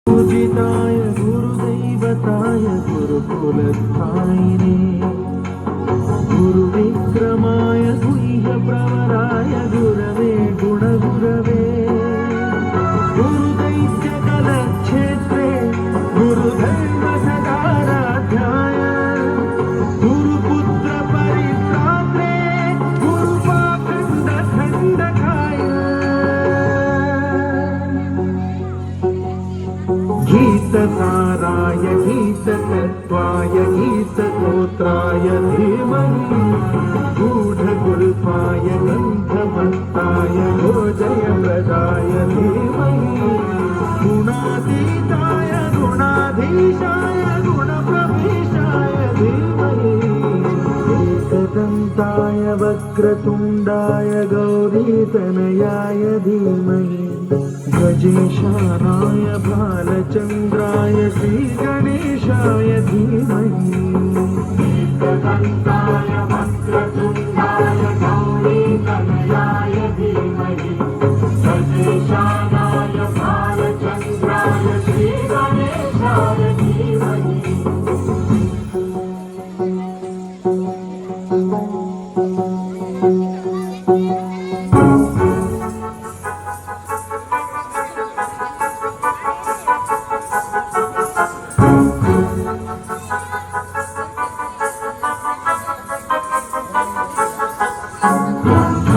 पूजिताय गुरुदैवताय गुरुकुलस्थायिने गुरुविक्रमाय गुह्यप्रवराय गुरवे गुणगुरवे गुरुदैत्यकलक्षेत्रे गुरुधर्मसदाराध्याय गुरुपुत्रपरित्रात्रे गुरुपाखण्डखण्डकाय गीतसाराय गीततत्त्वाय गीतगोत्राय धीमहि गूढगुल्पाय गन्धमत्ताय गोजयप्रदाय धीमहि गुणातीताय गुणाधीशाय गुणप्रवेशाय धीमहि एकदन्ताय वक्रतुण्डाय गौरीतनयाय धीमहि गजेशानाय बालचन्द्राय श्रीगणेशाय धीमहि एकदन्ताय वक्रतुण्डाय गौरीतनयाय धीमहि गजेशानाय बालचन्द्राय श्रीगणेशाय धीमहि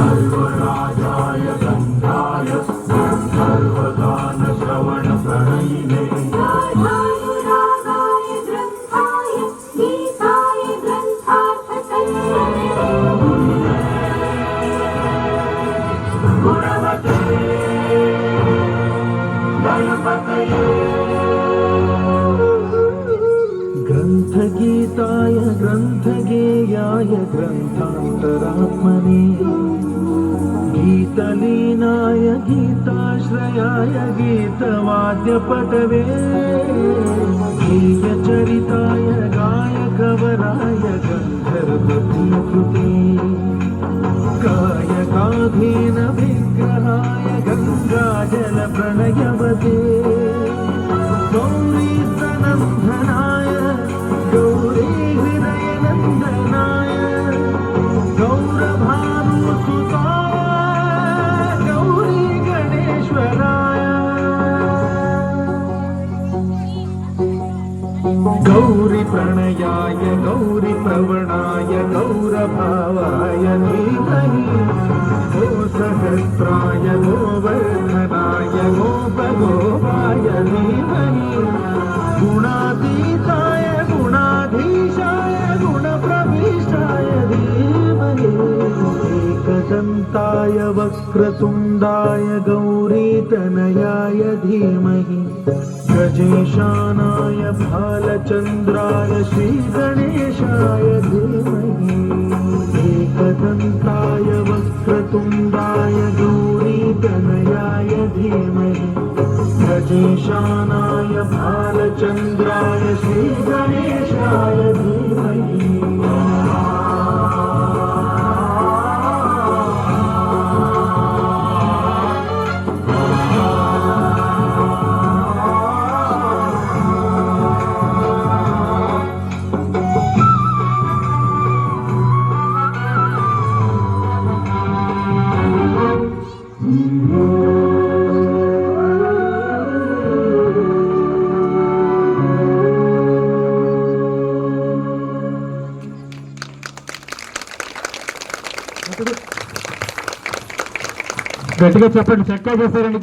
गन्धर्वराजाय गन्धाय गन्धर्वगानश्रवणप्रणयिने रागाय ग्रन्थाय गीताय ग्रन्थार्थतन्त्रणे गुणवते गणपतये ग्रन्थगीताय ग्रन्थगेयाय ग्रन्थान्तरात्मने गीतलीनाय गीताश्रयाय गीतवाद्यपटवे गीयचरिताय गायकवराय गन्धर्वकृते कायकाधीन विग्रहाय गङ्गाजलप्रणयवते गौरीस्तनन्दनाय गौरी हृदयनन्दनाय गौरभानुसुताय गौरी गणेश्वराय गौरी प्रणयाय गौरी प्रवणाय गौरभावाय धीमहि गो सहस्राय गोवर्धनाय गोपगोपाय धीमहि गुणातीताय गुणाधीशाय गुणप्रविष्टाय धीमहि एकदन्ताय वक्रतुण्डाय गौरीतनयाय धीमहि गजेशानाय भालचन्द्राय श्रीगणेशाय धीमहि एकदन्ताय वक्रतुण्डाय गौरीतनयाय धीमहि गजेशानाय भालचन्द्राय श्रीगणेशाय धीमहि గట్టిగా చెప్పండి చక్కగా చేస్తారండి.